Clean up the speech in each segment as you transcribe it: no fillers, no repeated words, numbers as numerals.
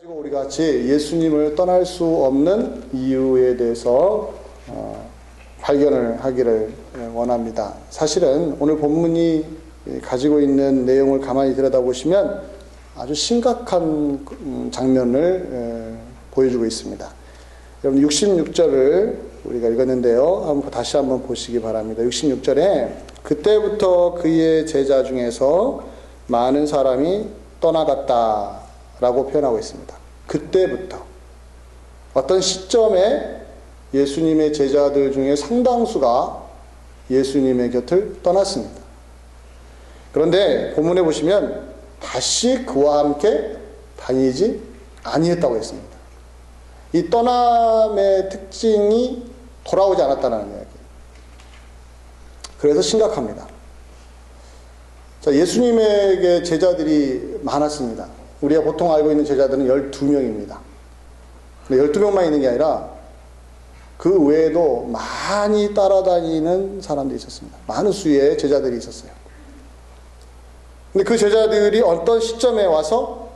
우리 같이 예수님을 떠날 수 없는 이유에 대해서 발견을 하기를 원합니다. 사실은 오늘 본문이 가지고 있는 내용을 가만히 들여다보시면 아주 심각한 장면을 보여주고 있습니다. 여러분 66절을 우리가 읽었는데요. 다시 한번 보시기 바랍니다. 66절에 그때부터 그의 제자 중에서 많은 사람이 떠나갔다 라고 표현하고 있습니다. 그때부터 어떤 시점에 예수님의 제자들 중에 상당수가 예수님의 곁을 떠났습니다. 그런데 본문에 보시면 다시 그와 함께 다니지 아니했다고 했습니다. 이 떠남의 특징이 돌아오지 않았다는 이야기예요. 그래서 심각합니다. 자, 예수님에게 제자들이 많았습니다. 우리가 보통 알고 있는 제자들은 12명입니다. 12명만 있는 게 아니라 그 외에도 많이 따라다니는 사람들이 있었습니다. 많은 수의 제자들이 있었어요. 근데 그 제자들이 어떤 시점에 와서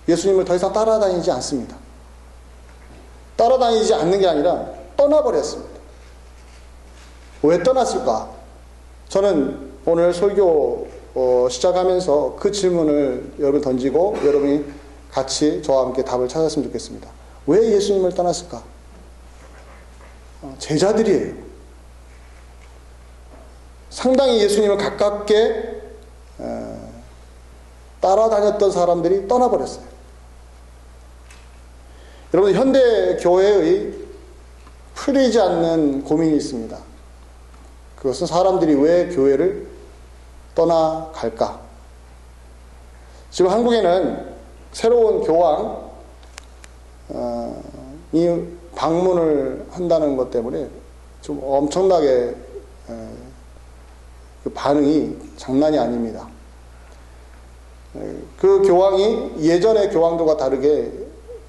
예수님을 더 이상 따라다니지 않습니다. 따라다니지 않는 게 아니라 떠나버렸습니다. 왜 떠났을까? 저는 오늘 설교 시작하면서 그 질문을 여러분 던지고 여러분이 같이 저와 함께 답을 찾았으면 좋겠습니다. 왜 예수님을 떠났을까? 제자들이에요. 상당히 예수님을 가깝게 따라다녔던 사람들이 떠나버렸어요. 여러분 현대 교회의 풀리지 않는 고민이 있습니다. 그것은 사람들이 왜 교회를 떠나갈까? 지금 한국에는 새로운 교황이 방문을 한다는 것 때문에 좀 엄청나게 그 반응이 장난이 아닙니다. 그 교황이 예전의 교황들과 다르게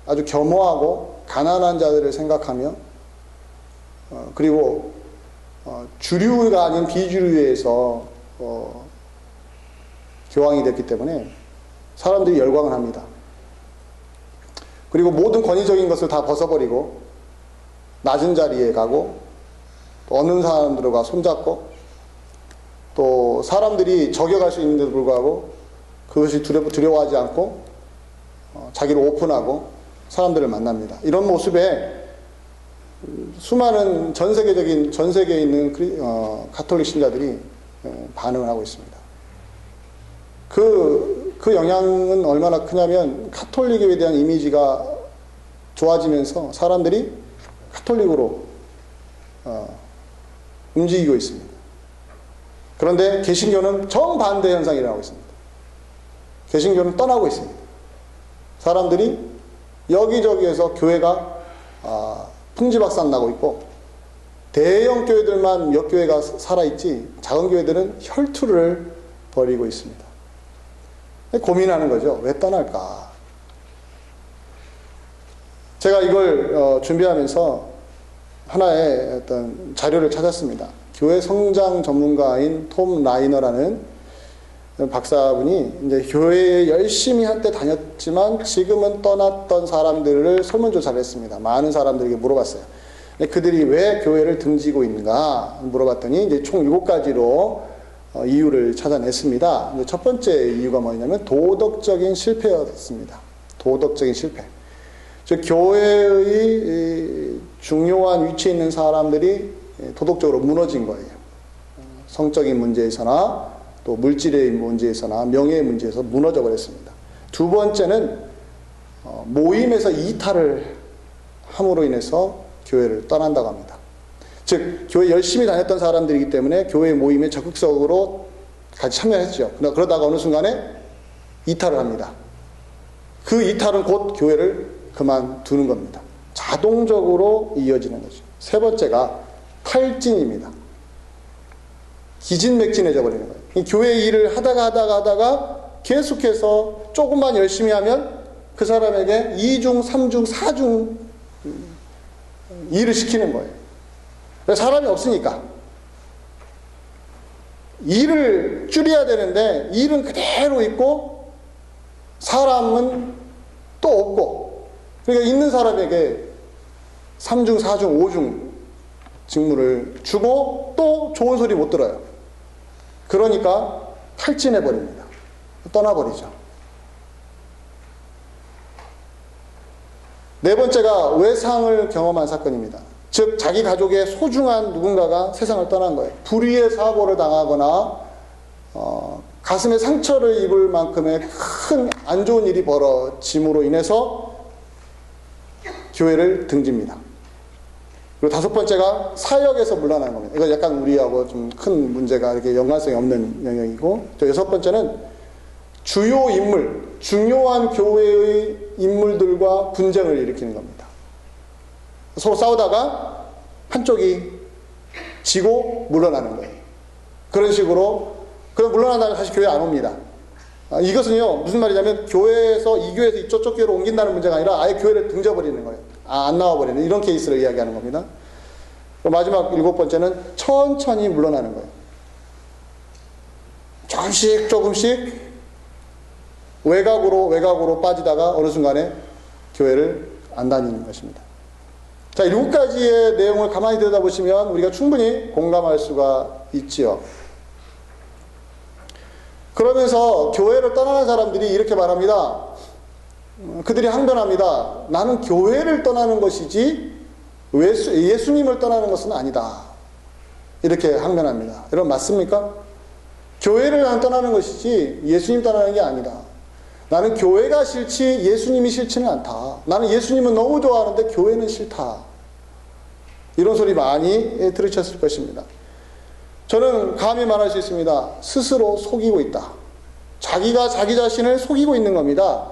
아주 겸허하고 가난한 자들을 생각하며 그리고 주류가 아닌 비주류에서 교황이 됐기 때문에 사람들이 열광을 합니다. 그리고 모든 권위적인 것을 다 벗어버리고 낮은 자리에 가고 또 어느 사람들과 손잡고 또 사람들이 저격할 수 있는데도 불구하고 그것이 두려워하지 않고 자기를 오픈하고 사람들을 만납니다. 이런 모습에 수많은 전 세계에 있는 가톨릭 신자들이 반응을 하고 있습니다. 그 영향은 얼마나 크냐면 가톨릭에 대한 이미지가 좋아지면서 사람들이 가톨릭으로 움직이고 있습니다. 그런데 개신교는 정반대 현상이 일어나고 있습니다. 개신교는 떠나고 있습니다. 사람들이 여기저기에서 교회가 풍지박산 나고 있고 대형 교회들만 몇 교회가 살아있지 작은 교회들은 혈투를 벌이고 있습니다. 고민하는 거죠. 왜 떠날까? 제가 이걸 준비하면서 하나의 어떤 자료를 찾았습니다. 교회 성장 전문가인 톰 라이너라는 박사분이 이제 교회에 열심히 한때 다녔지만 지금은 떠났던 사람들을 설문조사를 했습니다. 많은 사람들에게 물어봤어요. 그들이 왜 교회를 등지고 있는가 물어봤더니 이제 총 7가지로 이유를 찾아냈습니다. 첫 번째 이유가 뭐냐면 도덕적인 실패였습니다. 도덕적인 실패. 즉 교회의 중요한 위치에 있는 사람들이 도덕적으로 무너진 거예요. 성적인 문제에서나 또 물질의 문제에서나 명예의 문제에서 무너져 버렸습니다. 두 번째는 모임에서 이탈을 함으로 인해서 교회를 떠난다고 합니다. 즉 교회 열심히 다녔던 사람들이기 때문에 교회 모임에 적극적으로 같이 참여했죠. 그러다가 어느 순간에 이탈을 합니다. 그 이탈은 곧 교회를 그만두는 겁니다. 자동적으로 이어지는 거죠. 세 번째가 탈진입니다. 기진맥진해져 버리는 거예요. 이 교회 일을 하다가 계속해서 조금만 열심히 하면 그 사람에게 2중, 3중, 4중 일을 시키는 거예요. 사람이 없으니까. 일을 줄여야 되는데 일은 그대로 있고 사람은 또 없고 그러니까 있는 사람에게 3중, 4중, 5중 직무를 주고 또 좋은 소리 못 들어요. 그러니까 탈진해버립니다. 떠나버리죠. 네 번째가 외상을 경험한 사건입니다. 즉 자기 가족의 소중한 누군가가 세상을 떠난 거예요. 불의의 사고를 당하거나 가슴에 상처를 입을 만큼의 큰 안 좋은 일이 벌어짐으로 인해서 교회를 등집니다. 그리고 다섯 번째가 사역에서 물러나는 겁니다. 이거 약간 우리하고 좀 큰 문제가 이렇게 연관성이 없는 영역이고, 또 여섯 번째는 주요 인물, 중요한 교회의 인물들과 분쟁을 일으키는 겁니다. 서로 싸우다가 한쪽이 지고 물러나는 거예요. 그런 식으로 그럼 물러나다가 다시 교회 안 옵니다. 이것은요 무슨 말이냐면 교회에서 이 교회에서 이쪽 교회로 옮긴다는 문제가 아니라 아예 교회를 등져버리는 거예요. 안 나와버리는 이런 케이스를 이야기하는 겁니다. 마지막 일곱 번째는 천천히 물러나는 거예요. 조금씩 외곽으로 빠지다가 어느 순간에 교회를 안 다니는 것입니다. 자, 일곱 가지의 내용을 가만히 들여다보시면 우리가 충분히 공감할 수가 있지요. 그러면서 교회를 떠나는 사람들이 이렇게 말합니다. 그들이 항변합니다. 나는 교회를 떠나는 것이지 예수님을 떠나는 것은 아니다. 이렇게 항변합니다. 여러분 맞습니까? 교회를 난 떠나는 것이지 예수님 떠나는 게 아니다. 나는 교회가 싫지 예수님이 싫지는 않다. 나는 예수님은 너무 좋아하는데 교회는 싫다. 이런 소리 많이 들으셨을 것입니다. 저는 감히 말할 수 있습니다. 스스로 속이고 있다. 자기가 자기 자신을 속이고 있는 겁니다.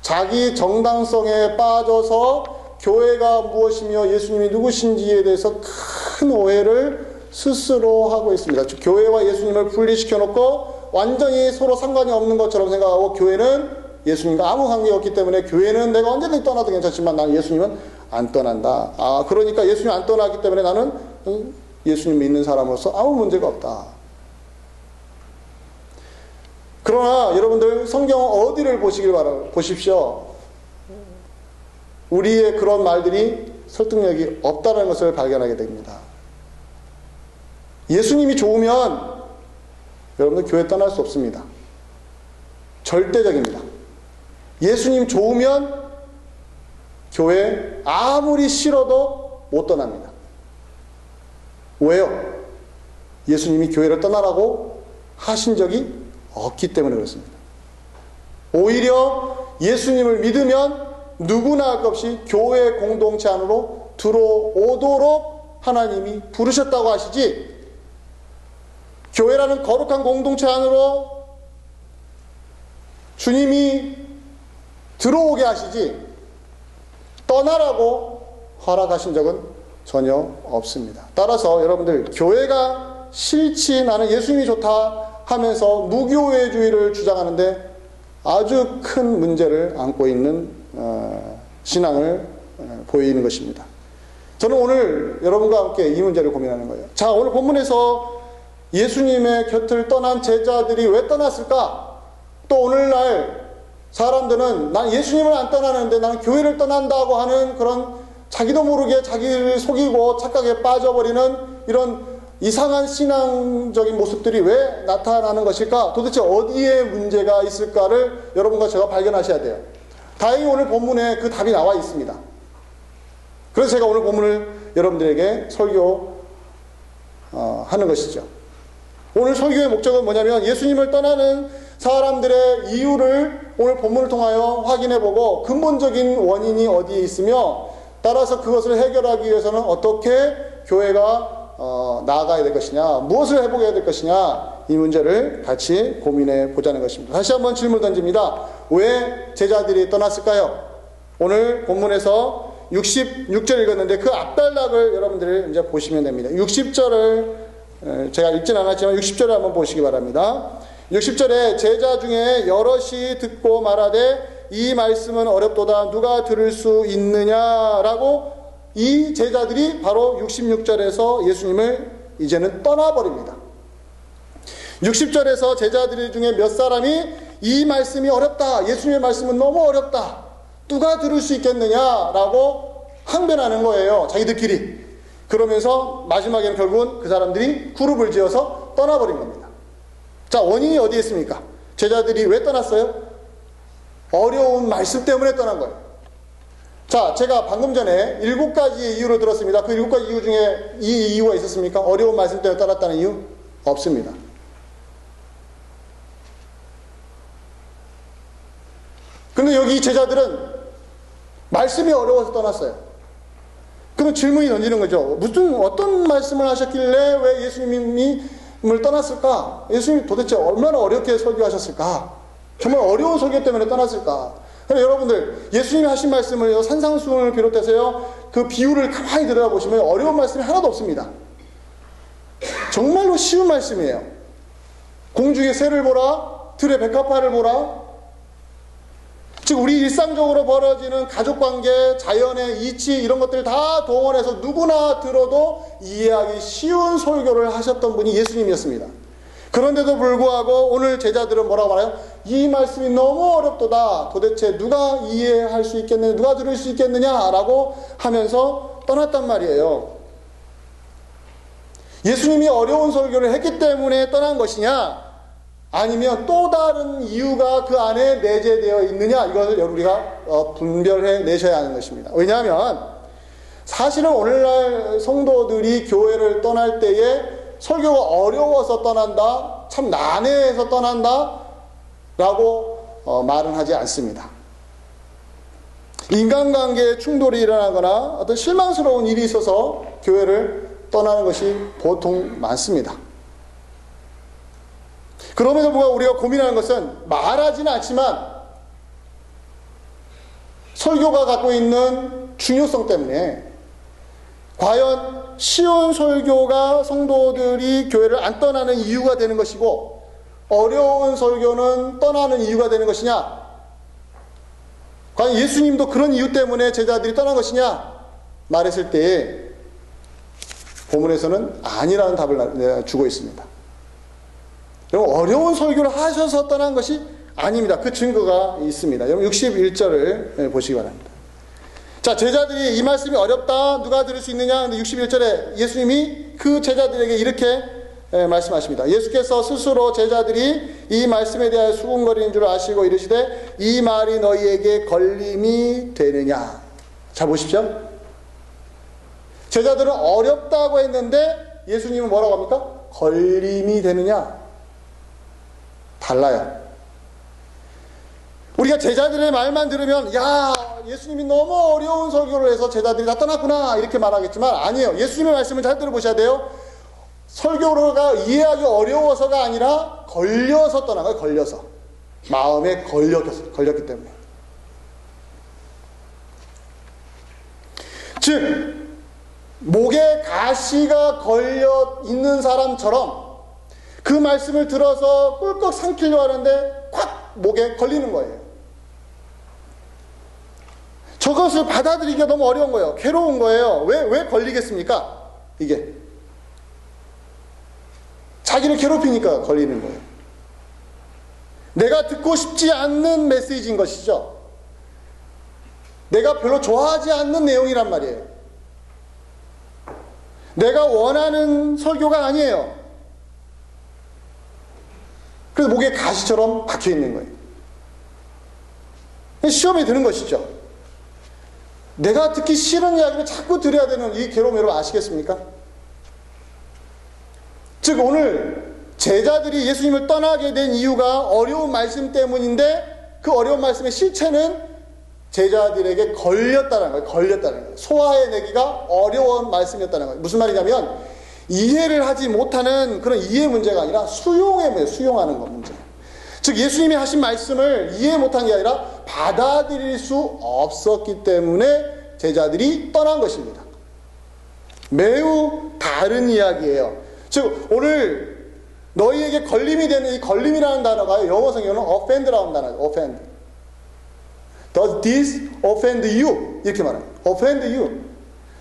자기 정당성에 빠져서 교회가 무엇이며 예수님이 누구신지에 대해서 큰 오해를 스스로 하고 있습니다. 즉 교회와 예수님을 분리시켜 놓고 완전히 서로 상관이 없는 것처럼 생각하고 교회는 예수님과 아무 관계가 없기 때문에 교회는 내가 언제든지 떠나도 괜찮지만 나는 예수님은 안 떠난다. 그러니까 예수님 안 떠나기 때문에 나는 예수님 믿는 사람으로서 아무 문제가 없다. 그러나 여러분들 성경 어디를 보십시오. 우리의 그런 말들이 설득력이 없다는 것을 발견하게 됩니다. 예수님이 좋으면 여러분들 교회 떠날 수 없습니다. 절대적입니다. 예수님 좋으면 교회 아무리 싫어도 못 떠납니다. 왜요? 예수님이 교회를 떠나라고 하신 적이 없기 때문에 그렇습니다. 오히려 예수님을 믿으면 누구나 할 것 없이 교회 공동체 안으로 들어오도록 하나님이 부르셨다고 하시지, 교회라는 거룩한 공동체 안으로 주님이 들어오게 하시지 떠나라고 허락하신 적은 전혀 없습니다. 따라서 여러분들 교회가 싫지 나는 예수님이 좋다 하면서 무교회주의를 주장하는데 아주 큰 문제를 안고 있는 신앙을 보이는 것입니다. 저는 오늘 여러분과 함께 이 문제를 고민하는 거예요. 자, 오늘 본문에서 예수님의 곁을 떠난 제자들이 왜 떠났을까? 또 오늘날 사람들은 난 예수님을 안 떠나는데 나는 교회를 떠난다고 하는 그런 자기도 모르게 자기를 속이고 착각에 빠져버리는 이런 이상한 신앙적인 모습들이 왜 나타나는 것일까? 도대체 어디에 문제가 있을까를 여러분과 제가 발견하셔야 돼요. 다행히 오늘 본문에 그 답이 나와 있습니다. 그래서 제가 오늘 본문을 여러분들에게 설교하는 것이죠. 오늘 설교의 목적은 뭐냐면 예수님을 떠나는 사람들의 이유를 오늘 본문을 통하여 확인해보고 근본적인 원인이 어디에 있으며 따라서 그것을 해결하기 위해서는 어떻게 교회가 나아가야 될 것이냐, 무엇을 해보게 될 것이냐, 이 문제를 같이 고민해 보자는 것입니다. 다시 한번 질문 던집니다. 왜 제자들이 떠났을까요? 오늘 본문에서 66절 읽었는데 그 앞단락을 여러분들이 이제 보시면 됩니다. 60절을 제가 읽진 않았지만 60절을 한번 보시기 바랍니다. 60절에 제자 중에 여럿이 듣고 말하되 이 말씀은 어렵도다 누가 들을 수 있느냐라고 이 제자들이 바로 66절에서 예수님을 이제는 떠나버립니다. 60절에서 제자들 중에 몇 사람이 이 말씀이 어렵다, 예수님의 말씀은 너무 어렵다, 누가 들을 수 있겠느냐라고 항변하는 거예요. 자기들끼리. 그러면서 마지막에는 결국은 그 사람들이 그룹을 지어서 떠나버린 겁니다. 자, 원인이 어디에 있습니까? 제자들이 왜 떠났어요? 어려운 말씀 때문에 떠난 거예요. 자, 제가 방금 전에 7가지의 이유를 들었습니다. 그 7가지 이유 중에 이 이유가 있었습니까? 어려운 말씀 때문에 떠났다는 이유? 없습니다. 근데 여기 제자들은 말씀이 어려워서 떠났어요. 그럼 질문이 던지는 거죠. 어떤 말씀을 하셨길래 왜 예수님을 떠났을까? 예수님이 도대체 얼마나 어렵게 설교하셨을까? 정말 어려운 설교 때문에 떠났을까? 그럼 여러분들, 예수님이 하신 말씀을 산상수훈을 비롯해서요, 그 비유를 가만히 들여다보시면 어려운 말씀이 하나도 없습니다. 정말로 쉬운 말씀이에요. 공중의 새를 보라, 들의 백합화를 보라. 즉 우리 일상적으로 벌어지는 가족관계, 자연의 이치 이런 것들 다 동원해서 누구나 들어도 이해하기 쉬운 설교를 하셨던 분이 예수님이었습니다. 그런데도 불구하고 오늘 제자들은 뭐라고 말해요? 이 말씀이 너무 어렵도다. 도대체 누가 이해할 수 있겠느냐, 누가 들을 수 있겠느냐라고 하면서 떠났단 말이에요. 예수님이 어려운 설교를 했기 때문에 떠난 것이냐, 아니면 또 다른 이유가 그 안에 내재되어 있느냐, 이것을 우리가 분별해 내셔야 하는 것입니다. 왜냐하면 사실은 오늘날 성도들이 교회를 떠날 때에 설교가 어려워서 떠난다, 참 난해해서 떠난다 라고 말은 하지 않습니다. 인간관계에 충돌이 일어나거나 어떤 실망스러운 일이 있어서 교회를 떠나는 것이 보통 많습니다. 그럼에도 불구하고 우리가 고민하는 것은 말하지는 않지만 설교가 갖고 있는 중요성 때문에 과연 쉬운 설교가 성도들이 교회를 안 떠나는 이유가 되는 것이고 어려운 설교는 떠나는 이유가 되는 것이냐, 과연 예수님도 그런 이유 때문에 제자들이 떠난 것이냐 말했을 때에 본문에서는 아니라는 답을 주고 있습니다. 여러분, 어려운 설교를 하셔서 떠난 것이 아닙니다. 그 증거가 있습니다. 여러분 61절을 보시기 바랍니다. 자, 제자들이 이 말씀이 어렵다, 누가 들을 수 있느냐. 근데 61절에 예수님이 그 제자들에게 이렇게 말씀하십니다. 예수께서 스스로 제자들이 이 말씀에 대하여 수군거리는 줄 아시고 이르시되 이 말이 너희에게 걸림이 되느냐. 자, 보십시오. 제자들은 어렵다고 했는데 예수님은 뭐라고 합니까? 걸림이 되느냐. 달라요. 우리가 제자들의 말만 들으면 야, 예수님이 너무 어려운 설교를 해서 제자들이 다 떠났구나 이렇게 말하겠지만 아니에요. 예수님의 말씀을 잘 들어보셔야 돼요. 설교가 이해하기 어려워서가 아니라 걸려서 떠난 거예요. 걸려서. 마음에 걸렸기 때문에. 즉 목에 가시가 걸려 있는 사람처럼 그 말씀을 들어서 꿀꺽 삼키려고 하는데 콱 목에 걸리는 거예요. 저것을 받아들이기가 너무 어려운 거예요. 괴로운 거예요. 왜 걸리겠습니까? 이게 자기를 괴롭히니까 걸리는 거예요. 내가 듣고 싶지 않는 메시지인 것이죠. 내가 별로 좋아하지 않는 내용이란 말이에요. 내가 원하는 설교가 아니에요. 그래서 목에 가시처럼 박혀 있는 거예요. 시험에 드는 것이죠. 내가 듣기 싫은 이야기를 자꾸 들어야 되는 이 괴로움 여러분 아시겠습니까? 즉 오늘 제자들이 예수님을 떠나게 된 이유가 어려운 말씀 때문인데 그 어려운 말씀의 실체는 제자들에게 걸렸다는 거예요. 걸렸다는 거예요. 소화해내기가 어려운 말씀이었다는 거예요. 무슨 말이냐면 이해를 하지 못하는 그런 이해 문제가 아니라 수용의 문제, 수용하는 것 문제. 즉 예수님이 하신 말씀을 이해 못한 게 아니라 받아들일 수 없었기 때문에 제자들이 떠난 것입니다. 매우 다른 이야기예요. 즉 오늘 너희에게 걸림이 되는 이 걸림이라는 단어가 영어 성경은 offend라는 단어예요. offend. Does this offend you? 이렇게 말해요. offend you.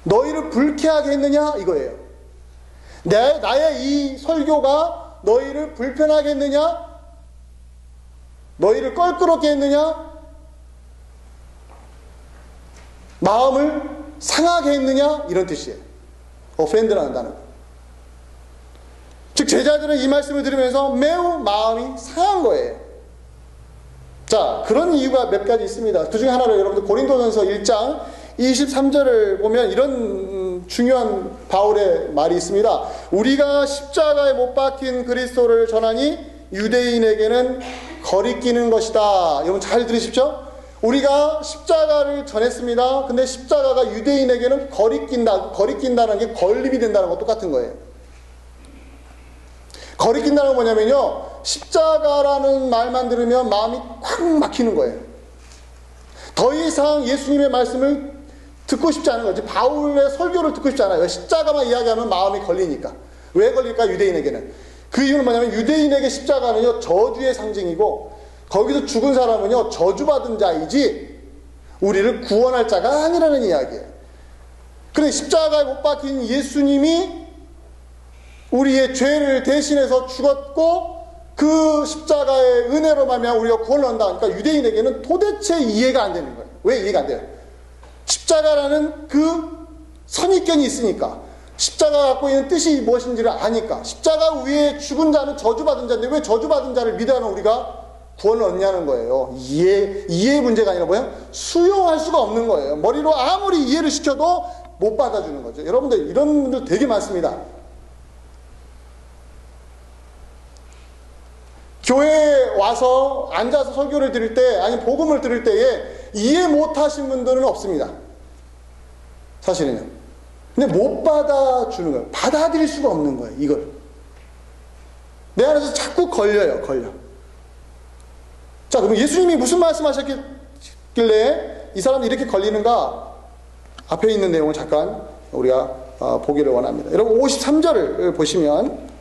너희를 불쾌하게 했느냐? 이거예요. 나의 이 설교가 너희를 불편하게 했느냐? 너희를 껄끄럽게 했느냐? 마음을 상하게 했느냐? 이런 뜻이에요. offend라는 단어. 즉 제자들은 이 말씀을 들으면서 매우 마음이 상한 거예요. 자, 그런 이유가 몇 가지 있습니다. 그 중에 하나를 여러분들 고린도전서 1장 23절을 보면 이런 중요한 바울의 말이 있습니다. 우리가 십자가에 못 박힌 그리스도를 전하니 유대인에게는 거리끼는 것이다. 여러분 잘 들으십시오. 우리가 십자가를 전했습니다. 근데 십자가가 유대인에게는 거리낀다는 게 걸림이 된다는 것 똑같은 거예요. 거리낀다는 건 뭐냐면요, 십자가라는 말만 들으면 마음이 꽉 막히는 거예요. 더 이상 예수님의 말씀을 듣고 싶지 않은 거지. 바울의 설교를 듣고 싶지 않아요. 십자가만 이야기하면 마음이 걸리니까. 왜 걸릴까? 유대인에게는. 그 이유는 뭐냐면 유대인에게 십자가는요 저주의 상징이고, 거기서 죽은 사람은요 저주받은 자이지 우리를 구원할 자가 아니라는 이야기예요. 그런데 십자가에 못 박힌 예수님이 우리의 죄를 대신해서 죽었고 그 십자가의 은혜로 말미암아 우리가 구원을 얻는다. 그러니까 유대인에게는 도대체 이해가 안 되는 거예요. 왜 이해가 안 돼요? 십자가라는 그 선입견이 있으니까, 십자가가 갖고 있는 뜻이 무엇인지를 아니까. 십자가 위에 죽은 자는 저주받은 자인데 왜 저주받은 자를 믿어야만 우리가 구원을 얻냐는 거예요. 이해의 문제가 아니라 뭐예요? 수용할 수가 없는 거예요. 머리로 아무리 이해를 시켜도 못 받아주는 거죠. 여러분들 이런 분들 되게 많습니다. 교회에 와서 앉아서 설교를 들을 때, 아니 복음을 들을 때에 이해 못하신 분들은 없습니다. 사실은요. 근데 못 받아주는 거예요. 받아들일 수가 없는 거예요. 이걸 내 안에서 자꾸 걸려요. 자, 그럼 예수님이 무슨 말씀하셨길래 이 사람이 이렇게 걸리는가? 앞에 있는 내용을 잠깐 우리가 보기를 원합니다. 여러분 53절을 보시면,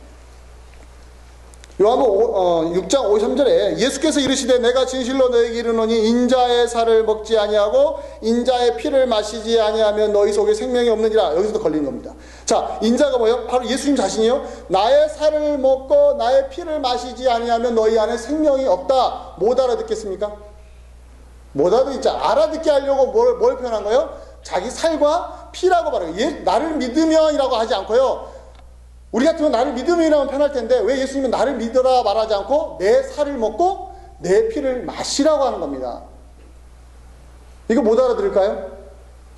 요한복음 6장 53절에 예수께서 이르시되 내가 진실로 너에게 이르노니 인자의 살을 먹지 아니하고 인자의 피를 마시지 아니하면 너희 속에 생명이 없느니라. 여기서도 걸리는 겁니다. 자, 인자가 뭐예요? 바로 예수님 자신이요. 나의 살을 먹고 나의 피를 마시지 아니하면 너희 안에 생명이 없다. 못 알아듣겠습니까? 못 알아듣지. 알아듣게 하려고 뭘 표현한 거예요? 자기 살과 피라고 말해요. 나를 믿으면이라고 하지 않고요. 우리 같으면 나를 믿음이라면 편할 텐데 왜 예수님은 나를 믿으라 말하지 않고 내 살을 먹고 내 피를 마시라고 하는 겁니다. 이거 못 알아들을까요?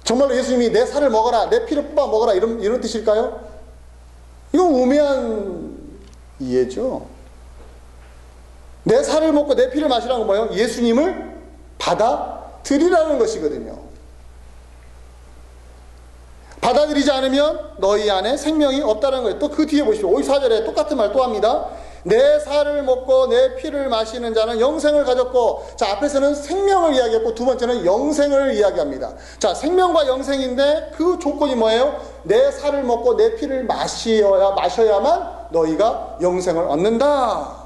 정말로 예수님이 내 살을 먹어라, 내 피를 뽑아 먹어라 이런 뜻일까요? 이건 우매한 이해죠. 내 살을 먹고 내 피를 마시라는 건 뭐예요? 예수님을 받아들이라는 것이거든요. 받아들이지 않으면 너희 안에 생명이 없다는 거예요. 또 그 뒤에 보십시오. 54절에 똑같은 말 또 합니다. 내 살을 먹고 내 피를 마시는 자는 영생을 가졌고, 자, 앞에서는 생명을 이야기했고 두 번째는 영생을 이야기합니다. 자, 생명과 영생인데 그 조건이 뭐예요? 내 살을 먹고 내 피를 마셔야만 너희가 영생을 얻는다.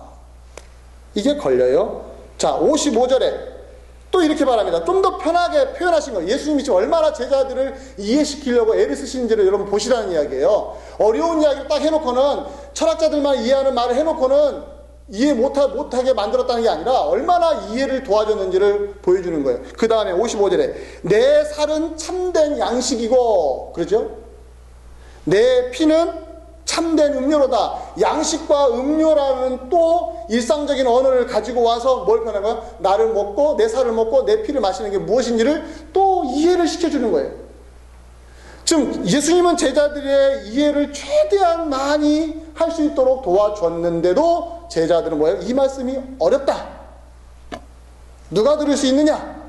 이게 걸려요. 자, 55절에 또 이렇게 말합니다. 좀 더 편하게 표현하신 거예요. 예수님이 지금 얼마나 제자들을 이해시키려고 애를 쓰시는지를 여러분 보시라는 이야기예요. 어려운 이야기를 딱 해놓고는, 철학자들만 이해하는 말을 해놓고는 이해 못하게 만들었다는 게 아니라 얼마나 이해를 도와줬는지를 보여주는 거예요. 그 다음에 55절에 내 살은 참된 양식이고, 그러죠? 내 피는 참된 음료로다. 양식과 음료라는 또 일상적인 언어를 가지고 와서 뭘 표현한 거야? 나를 먹고 내 살을 먹고 내 피를 마시는 게 무엇인지를 또 이해를 시켜주는 거예요. 지금 예수님은 제자들의 이해를 최대한 많이 할 수 있도록 도와줬는데도 제자들은 뭐예요? 이 말씀이 어렵다. 누가 들을 수 있느냐?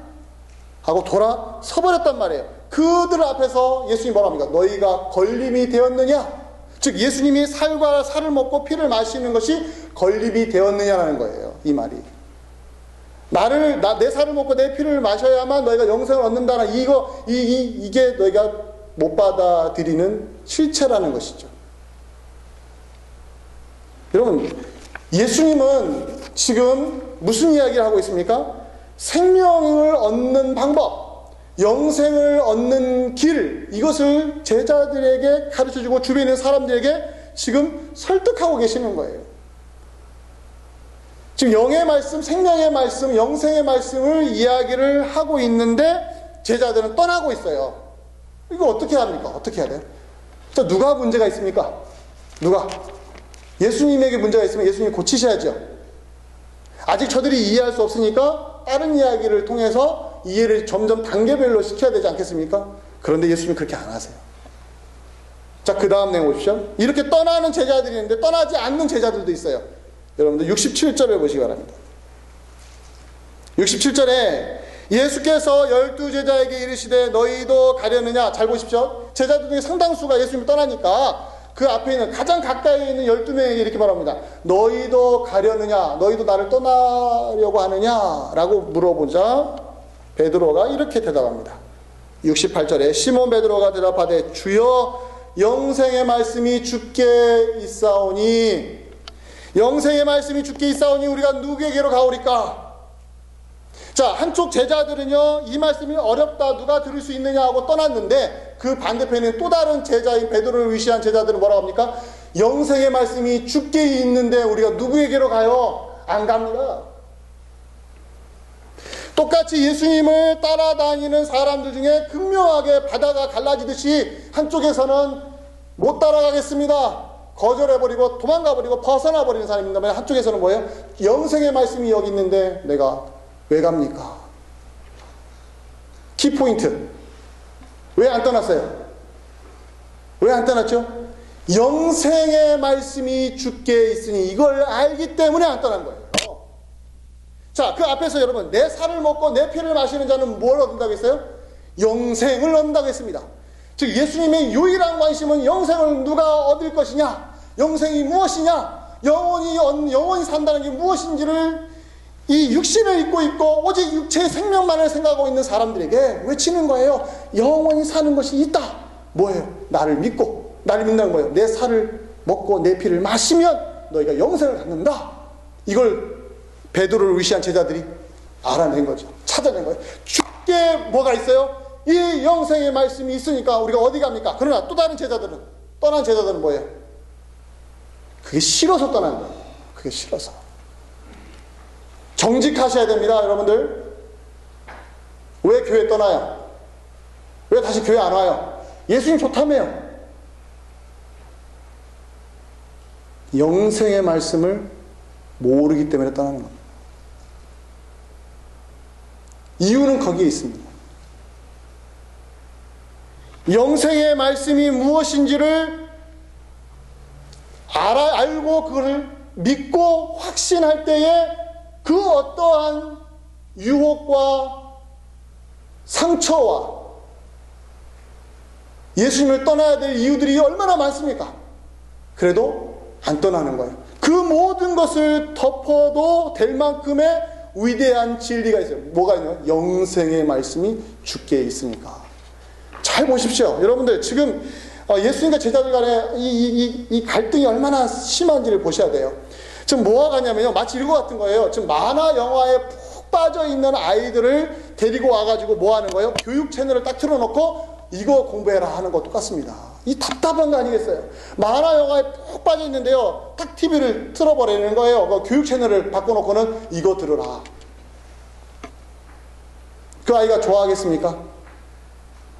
하고 돌아서버렸단 말이에요. 그들 앞에서 예수님이 뭐라 합니까? 너희가 걸림이 되었느냐? 즉 예수님이 살과 살을 먹고 피를 마시는 것이 건립이 되었느냐라는 거예요. 이 말이. 내 살을 먹고 내 피를 마셔야만 너희가 영생을 얻는다는 이게 너희가 못 받아들이는 실체라는 것이죠. 여러분, 예수님은 지금 무슨 이야기를 하고 있습니까? 생명을 얻는 방법, 영생을 얻는 길, 이것을 제자들에게 가르쳐주고 주변에 있는 사람들에게 지금 설득하고 계시는 거예요. 지금 영의 말씀, 생명의 말씀, 영생의 말씀을 이야기를 하고 있는데 제자들은 떠나고 있어요. 이거 어떻게 합니까? 어떻게 해야 돼요? 자, 누가 문제가 있습니까? 누가? 예수님에게 문제가 있으면 예수님이 고치셔야죠. 아직 저들이 이해할 수 없으니까 다른 이야기를 통해서 이해를 점점 단계별로 시켜야 되지 않겠습니까? 그런데 예수님은 그렇게 안 하세요. 자, 그 다음 내용 보십시오. 이렇게 떠나는 제자들이 있는데 떠나지 않는 제자들도 있어요. 여러분들 67절을 보시기 바랍니다. 67절에 예수께서 12제자에게 이르시되 너희도 가려느냐. 잘 보십시오. 제자들 중에 상당수가 예수님을 떠나니까 그 앞에 있는 가장 가까이 있는 12명에게 이렇게 말합니다. 너희도 가려느냐. 너희도 나를 떠나려고 하느냐 라고 물어보자 베드로가 이렇게 대답합니다. 68절에 시몬 베드로가 대답하되 주여 영생의 말씀이 주께 있사오니 영생의 말씀이 주께 있사오니 우리가 누구에게로 가오리까? 자, 한쪽 제자들은요 이 말씀이 어렵다 누가 들을 수 있느냐 하고 떠났는데 그 반대편에 또 다른 제자인 베드로를 위시한 제자들은 뭐라고 합니까? 영생의 말씀이 주께 있는데 우리가 누구에게로 가요? 안 갑니다. 똑같이 예수님을 따라다니는 사람들 중에 극명하게 바다가 갈라지듯이 한쪽에서는 못 따라가겠습니다. 거절해버리고 도망가버리고 벗어나버리는 사람이 있다면 한쪽에서는 뭐예요? 영생의 말씀이 여기 있는데 내가 왜 갑니까? 키포인트. 왜 안 떠났어요? 왜 안 떠났죠? 영생의 말씀이 주께 있으니 이걸 알기 때문에 안 떠난 거예요. 자, 그 앞에서 여러분 내 살을 먹고 내 피를 마시는 자는 뭘 얻는다고 했어요? 영생을 얻는다고 했습니다. 즉 예수님의 유일한 관심은 영생을 누가 얻을 것이냐, 영생이 무엇이냐, 영원히 산다는 게 무엇인지를 이 육신을 입고 있고 오직 육체의 생명만을 생각하고 있는 사람들에게 외치는 거예요. 영원히 사는 것이 있다. 뭐예요? 나를 믿고, 나를 믿는다는 거예요. 내 살을 먹고 내 피를 마시면 너희가 영생을 갖는다. 이걸 베드로를 위시한 제자들이 알아낸 거죠. 찾아낸 거예요. 주께 뭐가 있어요? 이 영생의 말씀이 있으니까 우리가 어디 갑니까? 그러나 또 다른 제자들은, 떠난 제자들은 뭐예요? 그게 싫어서 떠난 거예요. 그게 싫어서. 정직하셔야 됩니다, 여러분들. 왜 교회 떠나요? 왜 다시 교회 안 와요? 예수님 좋다며요. 영생의 말씀을 모르기 때문에 떠나는 겁니다. 이유는 거기에 있습니다. 영생의 말씀이 무엇인지를 알고 그걸 믿고 확신할 때에 그 어떠한 유혹과 상처와 예수님을 떠나야 될 이유들이 얼마나 많습니까? 그래도 안 떠나는 거예요. 그 모든 것을 덮어도 될 만큼의 위대한 진리가 있어요. 뭐가 있나요? 영생의 말씀이 주께 있으니까. 잘 보십시오. 여러분들 지금 예수님과 제자들 간의 이 갈등이 얼마나 심한지를 보셔야 돼요. 지금 뭐가 가냐면요, 마치 이거 같은 거예요. 지금 만화 영화에 푹 빠져있는 아이들을 데리고 와가지고 뭐 하는 거예요? 교육 채널을 딱 틀어놓고 이거 공부해라 하는 거 똑같습니다. 이 답답한 거 아니겠어요? 만화 영화에 푹 빠져있는데요, 딱 TV를 틀어버리는 거예요. 그 교육 채널을 바꿔놓고는 이거 들으라. 그 아이가 좋아하겠습니까?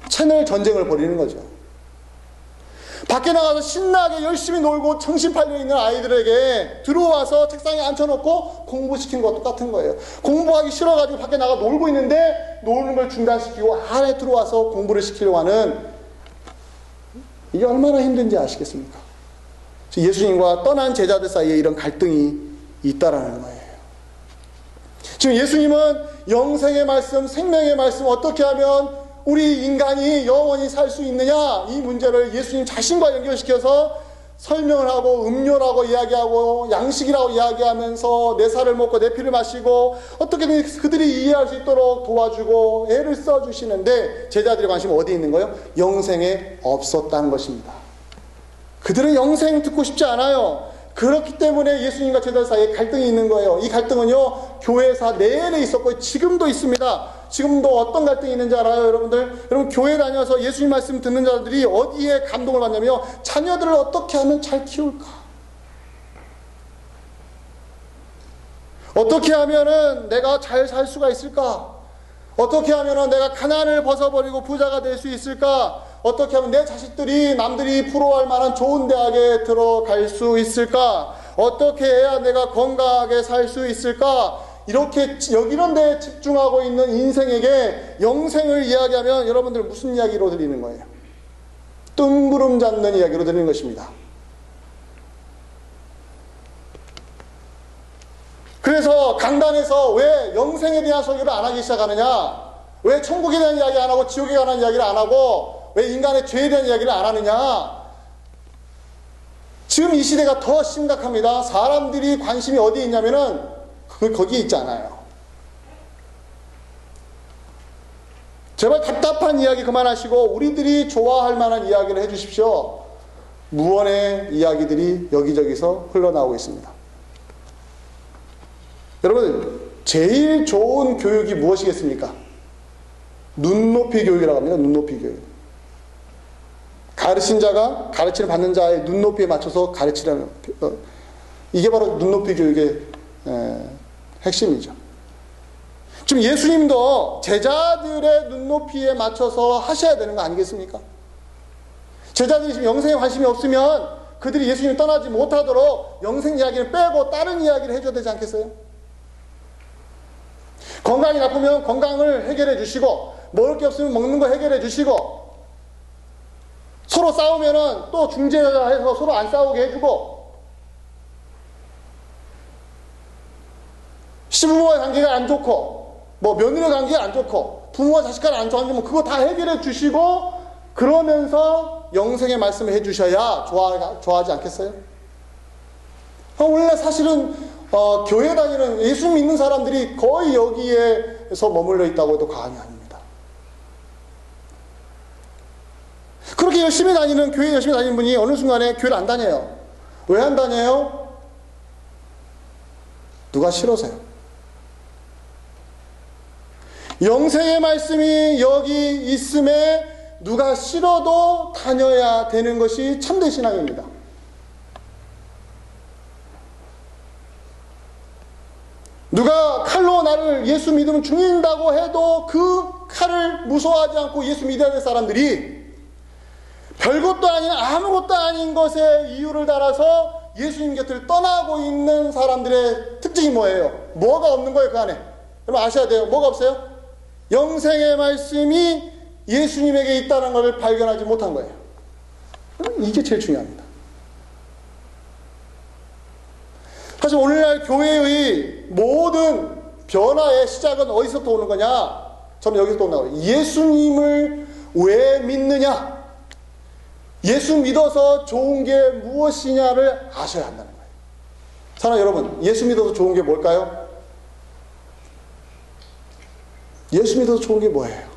채널 전쟁을 벌이는 거죠. 밖에 나가서 신나게 열심히 놀고 정신 팔려있는 아이들에게 들어와서 책상에 앉혀놓고 공부시킨 거 똑같은 거예요. 공부하기 싫어가지고 밖에 나가 놀고 있는데 노는 걸 중단시키고 안에 들어와서 공부를 시키려고 하는, 이게 얼마나 힘든지 아시겠습니까? 예수님과 떠난 제자들 사이에 이런 갈등이 있다라는 거예요. 지금 예수님은 영생의 말씀, 생명의 말씀, 어떻게 하면 우리 인간이 영원히 살 수 있느냐, 이 문제를 예수님 자신과 연결시켜서 설명을 하고 음료라고 이야기하고 양식이라고 이야기하면서 내 살을 먹고 내 피를 마시고 어떻게든 그들이 이해할 수 있도록 도와주고 애를 써주시는데 제자들의 관심은 어디에 있는 거예요? 영생에 없었다는 것입니다. 그들은 영생 듣고 싶지 않아요. 그렇기 때문에 예수님과 제자들 사이에 갈등이 있는 거예요. 이 갈등은요, 교회사 내내 있었고 지금도 있습니다. 지금도 어떤 갈등이 있는지 알아요, 여러분들? 여러분, 교회 다녀서 예수님 말씀 듣는 자들이 어디에 감동을 받냐면요, 자녀들을 어떻게 하면 잘 키울까? 어떻게 하면은 내가 잘 살 수가 있을까? 어떻게 하면 내가 가난을 벗어버리고 부자가 될 수 있을까? 어떻게 하면 내 자식들이 남들이 부러워할 만한 좋은 대학에 들어갈 수 있을까? 어떻게 해야 내가 건강하게 살 수 있을까? 이렇게 이런 데에 집중하고 있는 인생에게 영생을 이야기하면 여러분들 무슨 이야기로 들리는 거예요? 뜬구름 잡는 이야기로 들리는 것입니다. 그래서 강단에서 왜 영생에 대한 설교를 안 하기 시작하느냐? 왜 천국에 대한 이야기 안 하고 지옥에 관한 이야기를 안 하고 왜 인간의 죄에 대한 이야기를 안 하느냐? 지금 이 시대가 더 심각합니다. 사람들이 관심이 어디에 있냐면은 거기에 있지 않아요. 제발 답답한 이야기 그만하시고 우리들이 좋아할 만한 이야기를 해주십시오. 무언의 이야기들이 여기저기서 흘러나오고 있습니다. 여러분, 제일 좋은 교육이 무엇이겠습니까? 눈높이 교육이라고 합니다. 눈높이 교육. 가르친 자가 가르치는 받는 자의 눈높이에 맞춰서 가르치라는, 이게 바로 눈높이 교육의 핵심이죠. 지금 예수님도 제자들의 눈높이에 맞춰서 하셔야 되는 거 아니겠습니까? 제자들이 지금 영생에 관심이 없으면 그들이 예수님을 떠나지 못하도록 영생 이야기를 빼고 다른 이야기를 해줘야 되지 않겠어요? 건강이 나쁘면 건강을 해결해 주시고, 먹을 게 없으면 먹는 거 해결해 주시고, 서로 싸우면은 또 중재해서 서로 안 싸우게 해주고, 시부모와의 관계가 안 좋고, 뭐 며느리 관계가 안 좋고, 부모와 자식 간에 안 좋으면 그거 다 해결해 주시고, 그러면서 영생의 말씀을 해 주셔야 좋아하지 않겠어요? 원래 사실은 교회 다니는 예수 믿는 사람들이 거의 여기에서 머물러 있다고 해도 과언이 아닙니다. 그렇게 열심히 다니는, 교회 열심히 다니는 분이 어느 순간에 교회를 안 다녀요. 왜 안 다녀요? 누가 싫어서요. 영생의 말씀이 여기 있음에 누가 싫어도 다녀야 되는 것이 참된 신앙입니다. 누가 칼로 나를 예수 믿으면 죽인다고 해도 그 칼을 무서워하지 않고 예수 믿어야 될 사람들이 별것도 아닌 아무것도 아닌 것에 이유를 달아서 예수님 곁을 떠나고 있는 사람들의 특징이 뭐예요? 뭐가 없는 거예요, 그 안에? 여러분 아셔야 돼요. 뭐가 없어요? 영생의 말씀이 예수님에게 있다는 것을 발견하지 못한 거예요. 이게 제일 중요합니다. 사실 오늘날 교회의 모든 변화의 시작은 어디서부터 오는 거냐? 저는 여기서부터 온다고 해요. 예수님을 왜 믿느냐? 예수 믿어서 좋은 게 무엇이냐를 아셔야 한다는 거예요. 사랑하는 여러분, 예수 믿어서 좋은 게 뭘까요? 예수 믿어서 좋은 게 뭐예요?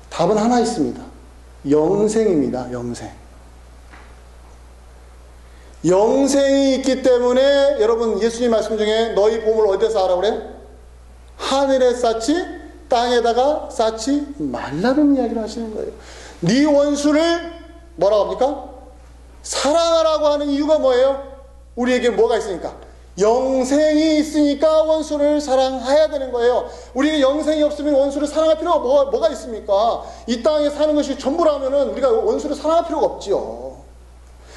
답은 하나 있습니다. 영생입니다. 영생. 영생이 있기 때문에 여러분 예수님 말씀 중에 너희 보물 어디서 하라고 그래요? 하늘에 쌓지 땅에다가 쌓지 말라는 이야기를 하시는 거예요. 네 원수를 뭐라고 합니까? 사랑하라고 하는 이유가 뭐예요? 우리에게 뭐가 있으니까? 영생이 있으니까 원수를 사랑해야 되는 거예요. 우리에게 영생이 없으면 원수를 사랑할 필요가 뭐가 있습니까? 이 땅에 사는 것이 전부라면은 우리가 원수를 사랑할 필요가 없지요.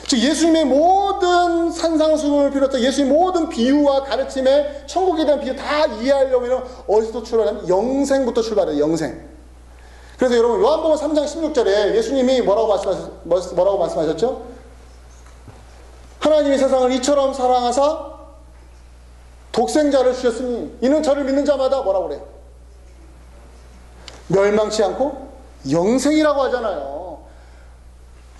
즉 예수님의 모든 산상수훈을 비롯해 예수님의 모든 비유와 가르침에 천국에 대한 비유 다 이해하려면 어디서 출발하냐면 영생부터 출발해요. 영생. 그래서 여러분 요한복음 3장 16절에 예수님이 뭐라고 말씀하셨죠? 하나님이 세상을 이처럼 사랑하사 독생자를 주셨으니 이는 저를 믿는 자마다 뭐라고 그래요? 멸망치 않고 영생이라고 하잖아요.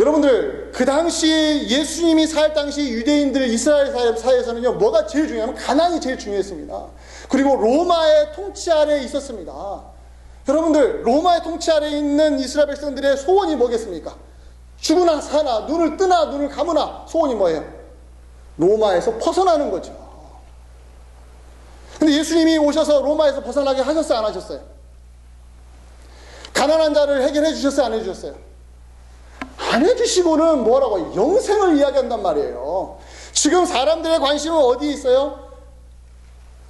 여러분들 그 당시 예수님이 살 당시 유대인들 이스라엘 사이에서는요 뭐가 제일 중요하면 가난이 제일 중요했습니다. 그리고 로마의 통치 아래에 있었습니다. 여러분들 로마의 통치 아래에 있는 이스라엘 백성들의 소원이 뭐겠습니까? 죽으나 사나 눈을 뜨나 눈을 감으나 소원이 뭐예요? 로마에서 벗어나는 거죠. 근데 예수님이 오셔서 로마에서 벗어나게 하셨어요? 안 하셨어요? 가난한 자를 해결해 주셨어요? 안 해주셨어요? 안 해주시고는 뭐라고 해요? 영생을 이야기한단 말이에요. 지금 사람들의 관심은 어디에 있어요?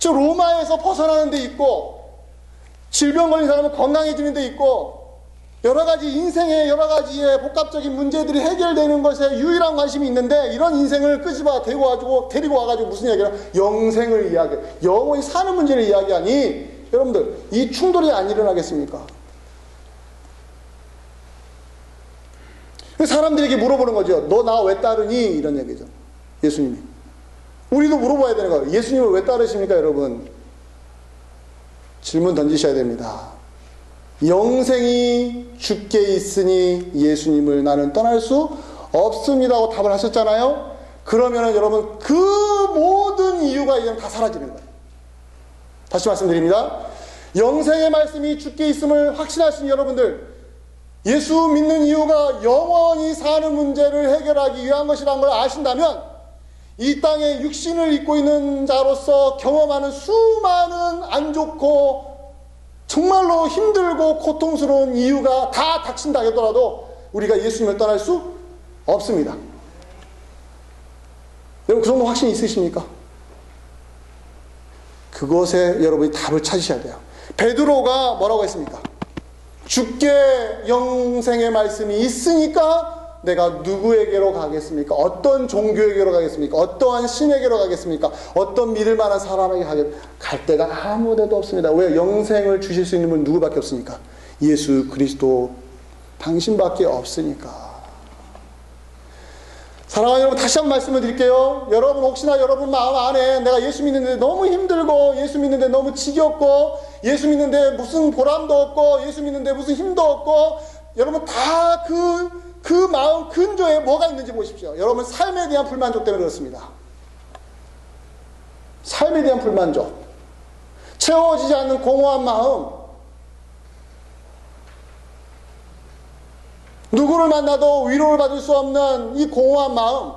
저 로마에서 벗어나는 데 있고, 질병 걸린 사람은 건강해지는 데 있고, 여러 가지 인생의 여러 가지의 복합적인 문제들이 해결되는 것에 유일한 관심이 있는데, 이런 인생을 끄집어 데리고 와가지고 무슨 이야기야? 영생을 이야기해. 영원히 사는 문제를 이야기하니, 여러분들, 이 충돌이 안 일어나겠습니까? 사람들에게 물어보는 거죠. 너 나 왜 따르니? 이런 얘기죠. 예수님이. 우리도 물어봐야 되는 거예요. 예수님을 왜 따르십니까, 여러분? 질문 던지셔야 됩니다. 영생이 주께 있으니 예수님을 나는 떠날 수 없습니다 하고 답을 하셨잖아요. 그러면은 여러분 그 모든 이유가 이제 다 사라지는 거예요. 다시 말씀드립니다. 영생의 말씀이 주께 있음을 확신하신 여러분들, 예수 믿는 이유가 영원히 사는 문제를 해결하기 위한 것이라는 걸 아신다면, 이 땅에 육신을 입고 있는 자로서 경험하는 수많은 안 좋고 정말로 힘들고 고통스러운 이유가 다 닥친다 하더라도 우리가 예수님을 떠날 수 없습니다. 여러분 그 정도 확신이 있으십니까? 그것에 여러분이 답을 찾으셔야 돼요. 베드로가 뭐라고 했습니까? 주께 영생의 말씀이 있으니까 내가 누구에게로 가겠습니까? 어떤 종교에게로 가겠습니까? 어떠한 신에게로 가겠습니까? 어떤 믿을 만한 사람에게 갈 데가 아무 데도 없습니다. 왜? 영생을 주실 수 있는 분은 누구밖에 없습니까? 예수 그리스도 당신밖에 없으니까. 사랑하는 여러분, 다시 한번 말씀을 드릴게요. 여러분 혹시나 여러분 마음 안에 내가 예수 믿는데 너무 힘들고, 예수 믿는데 너무 지겹고, 예수 믿는데 무슨 보람도 없고, 예수 믿는데 무슨 힘도 없고, 여러분 다 그 마음 근저에 뭐가 있는지 보십시오. 여러분 삶에 대한 불만족 때문에 그렇습니다. 삶에 대한 불만족, 채워지지 않는 공허한 마음, 누구를 만나도 위로를 받을 수 없는 이 공허한 마음,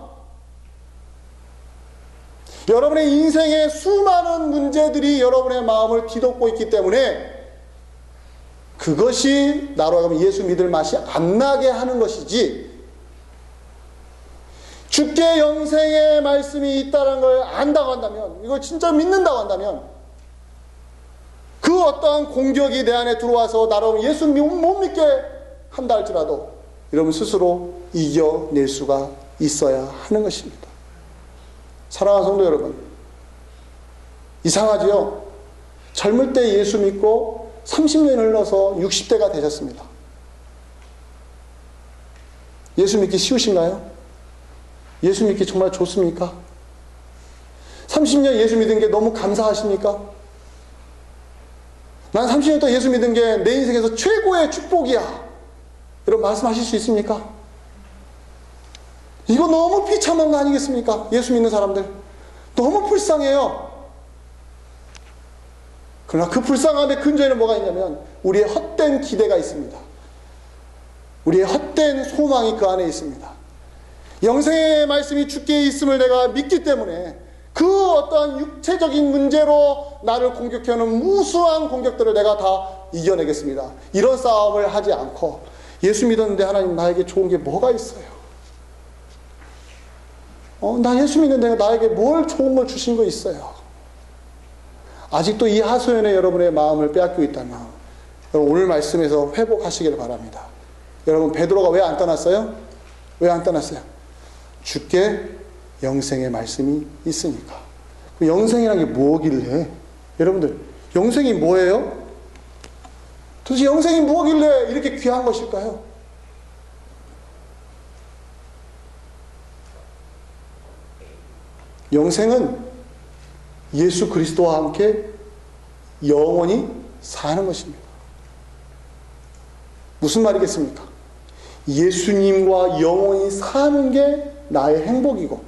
여러분의 인생의 수많은 문제들이 여러분의 마음을 뒤덮고 있기 때문에 그것이 나로 하여금 예수 믿을 맛이 안 나게 하는 것이지, 주께 영생의 말씀이 있다는 걸 안다고 한다면, 이걸 진짜 믿는다고 한다면, 그 어떠한 공격이 내 안에 들어와서 나로 예수 못 믿게 한다 할지라도 여러분 스스로 이겨낼 수가 있어야 하는 것입니다. 사랑하는 성도 여러분, 이상하지요? 젊을 때 예수 믿고 30년이 흘러서 60대가 되셨습니다. 예수 믿기 쉬우신가요? 예수 믿기 정말 좋습니까? 30년 예수 믿은 게 너무 감사하십니까? 난 30년 동안 예수 믿은 게 내 인생에서 최고의 축복이야, 여러분 말씀하실 수 있습니까? 이거 너무 비참한 거 아니겠습니까? 예수 믿는 사람들 너무 불쌍해요. 그러나 그 불쌍함의 근저에는 뭐가 있냐면 우리의 헛된 기대가 있습니다. 우리의 헛된 소망이 그 안에 있습니다. 영생의 말씀이 주께 있음을 내가 믿기 때문에 그 어떠한 육체적인 문제로 나를 공격해오는 무수한 공격들을 내가 다 이겨내겠습니다. 이런 싸움을 하지 않고, 예수 믿었는데 하나님 나에게 좋은 게 뭐가 있어요? 나 예수 믿는데 나에게 뭘 좋은 걸 주신 거 있어요? 아직도 이 하소연에 여러분의 마음을 빼앗기고 있다면 여러분 오늘 말씀에서 회복하시기를 바랍니다. 여러분 베드로가 왜 안 떠났어요? 왜 안 떠났어요? 주께 영생의 말씀이 있으니까. 영생이라는 게 뭐길래? 여러분들 영생이 뭐예요? 도대체 영생이 뭐길래 이렇게 귀한 것일까요? 영생은 예수 그리스도와 함께 영원히 사는 것입니다. 무슨 말이겠습니까? 예수님과 영원히 사는 게 나의 행복이고,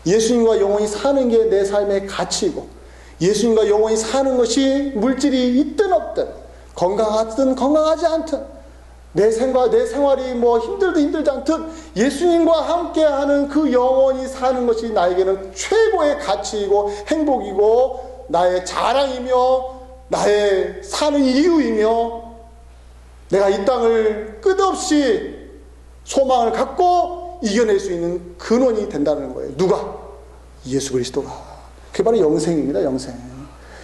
예수님과 영원히 사는 게 내 삶의 가치이고, 예수님과 영원히 사는 것이 물질이 있든 없든, 건강하든 건강하지 않든, 내 생활이 뭐 힘들든 힘들지 않든 예수님과 함께하는 그 영원히 사는 것이 나에게는 최고의 가치이고 행복이고 나의 자랑이며 나의 사는 이유이며, 내가 이 땅을 끝없이 소망을 갖고 이겨낼 수 있는 근원이 된다는 거예요. 누가? 예수 그리스도가. 그게 바로 영생입니다. 영생.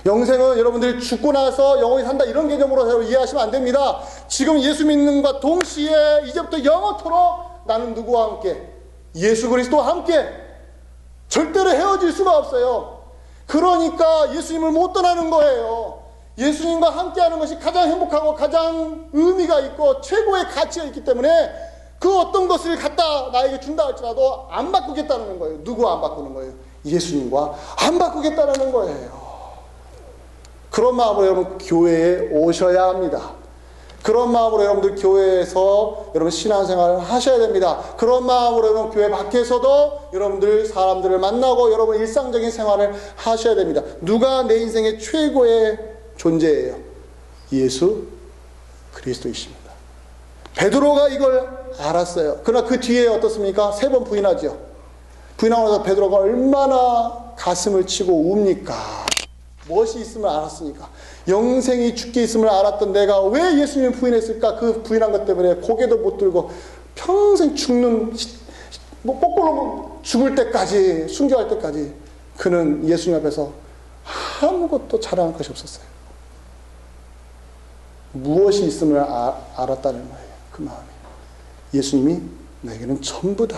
영생은 여러분들이 죽고 나서 영원히 산다 이런 개념으로 이해하시면 안 됩니다. 지금 예수 믿는 것과 동시에 이제부터 영원토록 나는 누구와 함께? 예수 그리스도와 함께 절대로 헤어질 수가 없어요. 그러니까 예수님을 못 떠나는 거예요. 예수님과 함께하는 것이 가장 행복하고 가장 의미가 있고 최고의 가치가 있기 때문에 그 어떤 것을 갖다 나에게 준다 할지라도 안 바꾸겠다는 거예요. 누구와 안 바꾸는 거예요? 예수님과 안 바꾸겠다는 거예요. 그런 마음으로 여러분 교회에 오셔야 합니다. 그런 마음으로 여러분들 교회에서 여러분 신앙생활을 하셔야 됩니다. 그런 마음으로 여러분 교회 밖에서도 여러분들 사람들을 만나고 여러분 일상적인 생활을 하셔야 됩니다. 누가 내 인생의 최고의 존재예요? 예수 그리스도이십니다. 베드로가 이걸 알았어요. 그러나 그 뒤에 어떻습니까? 3번 부인하죠. 부인하고 나서 베드로가 얼마나 가슴을 치고 웁니까? 무엇이 있음을 알았으니까. 영생이 죽게 있음을 알았던 내가 왜 예수님을 부인했을까? 그 부인한 것 때문에 고개도 못 들고 평생 죽는, 거꾸로 죽을 때까지, 순교할 때까지 그는 예수님 앞에서 아무것도 자랑할 것이 없었어요. 무엇이 있음을 알았다는 거예요. 그 마음이. 예수님이 내게는 전부다.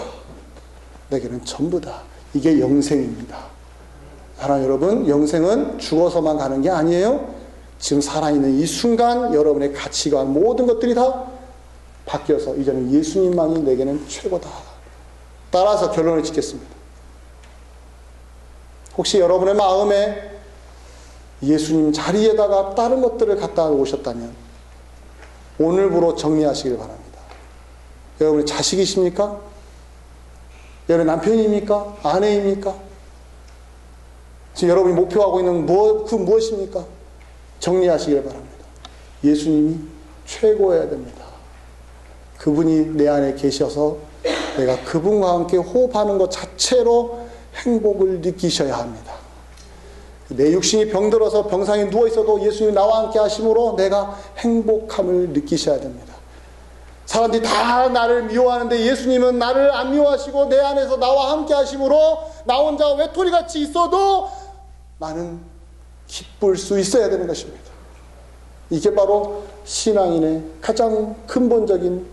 내게는 전부다. 이게 영생입니다. 사랑하는 여러분, 영생은 죽어서만 가는 게 아니에요. 지금 살아있는 이 순간 여러분의 가치관 모든 것들이 다 바뀌어서 이제는 예수님만이 내게는 최고다. 따라서 결론을 짓겠습니다. 혹시 여러분의 마음에 예수님 자리에다가 다른 것들을 갖다 오셨다면 오늘부로 정리하시길 바랍니다. 여러분의 자식이십니까? 여러분의 남편입니까? 아내입니까? 지금 여러분이 목표하고 있는 그 무엇입니까? 정리하시길 바랍니다. 예수님이 최고여야 됩니다. 그분이 내 안에 계셔서 내가 그분과 함께 호흡하는 것 자체로 행복을 느끼셔야 합니다. 내 육신이 병들어서 병상에 누워있어도 예수님이 나와 함께 하심으로 내가 행복함을 느끼셔야 됩니다. 사람들이 다 나를 미워하는데 예수님은 나를 안 미워하시고 내 안에서 나와 함께 하심으로 나 혼자 외톨이같이 있어도 나는 기쁠 수 있어야 되는 것입니다. 이게 바로 신앙인의 가장 근본적인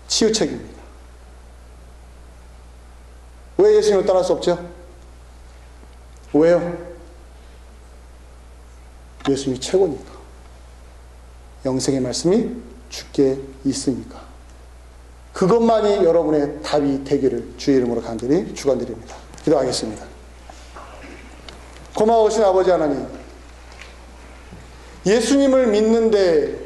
치유책입니다. 왜 예수님을 떠날 수 없죠? 왜요? 예수님이 최고니까. 영생의 말씀이 주께 있으니까. 그것만이 여러분의 답이 되기를 주의 이름으로 간절히 축원드립니다. 기도하겠습니다. 고마우신 아버지 하나님, 예수님을 믿는데